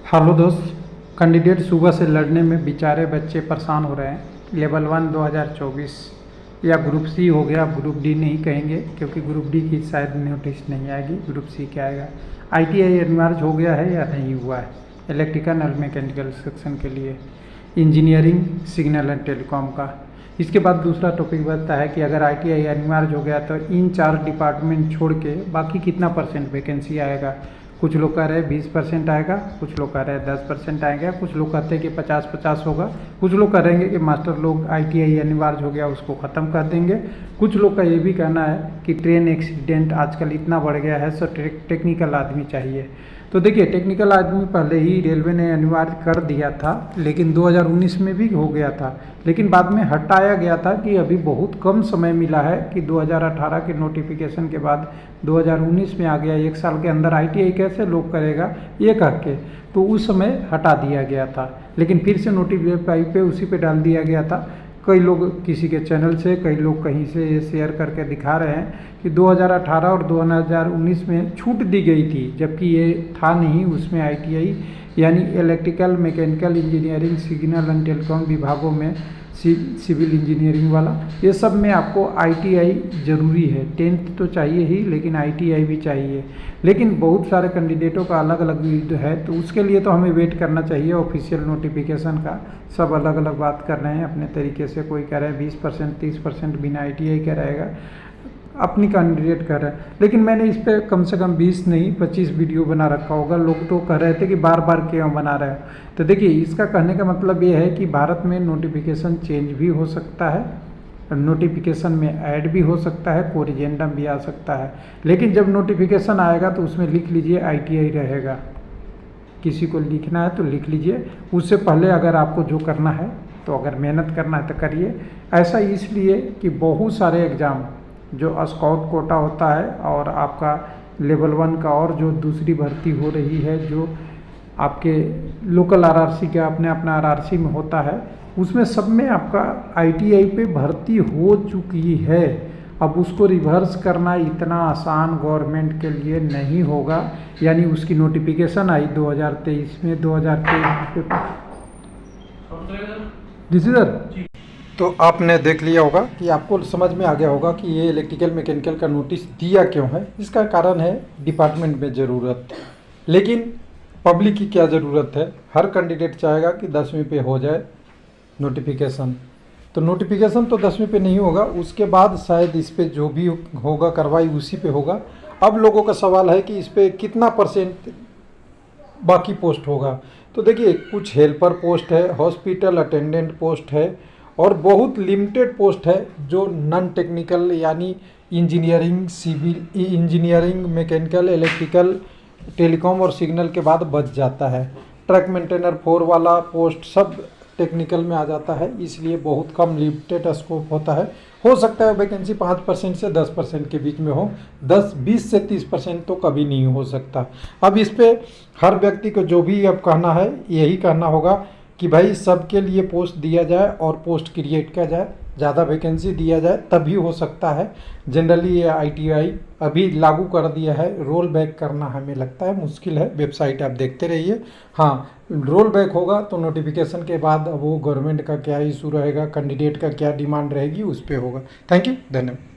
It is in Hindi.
हेलो दोस्त। कैंडिडेट सुबह से लड़ने में बेचारे बच्चे परेशान हो रहे हैं। लेवल 1 2024 या ग्रुप सी हो गया, ग्रुप डी नहीं कहेंगे क्योंकि ग्रुप डी की शायद नोटिस नहीं आएगी, ग्रुप सी क्या आएगा। आईटीआई अनिवार्य हो गया है या नहीं हुआ है इलेक्ट्रिकल और मैकेनिकल सेक्शन के लिए, इंजीनियरिंग, सिग्नल एंड टेलीकॉम का। इसके बाद दूसरा टॉपिक बनता है कि अगर आईटीआई अनिवार्य हो गया तो इन 4 डिपार्टमेंट छोड़ के बाकी कितना परसेंट वैकेंसी आएगा। कुछ लोग कह रहे हैं 20% आएगा, कुछ लोग कह रहे हैं 10% आएगा, कुछ लोग कहते हैं कि 50-50 होगा, कुछ लोग कहेंगे कि मास्टर लोग आईटीआई अनिवार्य हो गया उसको ख़त्म कर देंगे। कुछ लोग का ये भी कहना है कि ट्रेन एक्सीडेंट आजकल इतना बढ़ गया है सो टेक्निकल आदमी चाहिए। तो देखिए, टेक्निकल आदमी पहले ही रेलवे ने अनिवार्य कर दिया था, लेकिन 2019 में भी हो गया था, लेकिन बाद में हटाया गया था कि अभी बहुत कम समय मिला है कि 2018 के नोटिफिकेशन के बाद 2019 में आ गया। 1 साल के अंदर आईटीआई कैसे लोग करेगा ये कह के, तो उस समय हटा दिया गया था, लेकिन फिर से नोटिफाई पे उसी पे डाल दिया गया था। कई लोग किसी के चैनल से, कई लोग कहीं से ये शेयर करके दिखा रहे हैं कि 2018 और 2019 में छूट दी गई थी, जबकि ये था नहीं। उसमें आईटीआई यानी electrical, mechanical engineering, signal and telecom विभागों में सिविल इंजीनियरिंग वाला, ये सब में आपको आईटीआई ज़रूरी है। 10th तो चाहिए ही, लेकिन आईटीआई भी चाहिए। लेकिन बहुत सारे कैंडिडेटों का अलग अलग व्यू है, तो उसके लिए तो हमें वेट करना चाहिए ऑफिशियल नोटिफिकेशन का। सब अलग अलग बात कर रहे हैं अपने तरीके से। कोई कह रहे हैं 20%, 30% बिना आईटीआई का रहेगा, अपनी कैंडिडेट कर रहे हैं। लेकिन मैंने इस पर कम से कम 20 नहीं 25 वीडियो बना रखा होगा। लोग तो कह रहे थे कि बार बार क्यों बना रहे हो। तो देखिए, इसका कहने का मतलब ये है कि भारत में नोटिफिकेशन चेंज भी हो सकता है, नोटिफिकेशन में ऐड भी हो सकता है, कोरिजेंडम भी आ सकता है। लेकिन जब नोटिफिकेशन आएगा तो उसमें लिख लीजिए आईटीआई रहेगा। किसी को लिखना है तो लिख लीजिए। उससे पहले अगर आपको जो करना है, तो अगर मेहनत करना है तो करिए। ऐसा इसलिए कि बहुत सारे एग्ज़ाम जो स्काउट कोटा होता है और आपका लेवल 1 का, और जो दूसरी भर्ती हो रही है जो आपके लोकल आरआरसी का अपना आरआरसी में होता है, उसमें सब में आपका आईटीआई पे भर्ती हो चुकी है। अब उसको रिवर्स करना इतना आसान गवर्नमेंट के लिए नहीं होगा। यानी उसकी नोटिफिकेशन आई 2023 में, 2023 डिसीजन, तो आपने देख लिया होगा कि आपको समझ में आ गया होगा कि ये इलेक्ट्रिकल मैकेनिकल का नोटिस दिया क्यों है। इसका कारण है डिपार्टमेंट में ज़रूरत, लेकिन पब्लिक की क्या ज़रूरत है। हर कैंडिडेट चाहेगा कि 10वीं पे हो जाए नोटिफिकेशन। तो नोटिफिकेशन तो 10वीं पे नहीं होगा, उसके बाद शायद इस पर जो भी होगा कार्रवाई उसी पे होगा। अब लोगों का सवाल है कि इस पर कितना % बाकी पोस्ट होगा। तो देखिए, कुछ हेल्पर पोस्ट है, हॉस्पिटल अटेंडेंट पोस्ट है, और बहुत लिमिटेड पोस्ट है जो नॉन टेक्निकल यानी engineering, civil engineering, mechanical, electrical, telecom और सिग्नल के बाद बच जाता है। ट्रक मेंटेनर 4 वाला पोस्ट सब टेक्निकल में आ जाता है, इसलिए बहुत कम लिमिटेड स्कोप होता है। हो सकता है वैकेंसी 5% से 10% के बीच में हो, 20 से 30% तो कभी नहीं हो सकता। अब इस पे हर व्यक्ति को जो भी अब कहना है, यही कहना होगा कि भाई सबके लिए पोस्ट दिया जाए और पोस्ट क्रिएट किया जाए, ज़्यादा वैकेंसी दिया जाए, तभी हो सकता है। जनरली ये आईटीआई अभी लागू कर दिया है, रोल बैक करना हमें लगता है मुश्किल है। वेबसाइट आप देखते रहिए। हाँ, रोल बैक होगा तो नोटिफिकेशन के बाद वो गवर्नमेंट का क्या इशू रहेगा, कैंडिडेट का क्या डिमांड रहेगी, उस पर होगा। थैंक यू, धन्यवाद।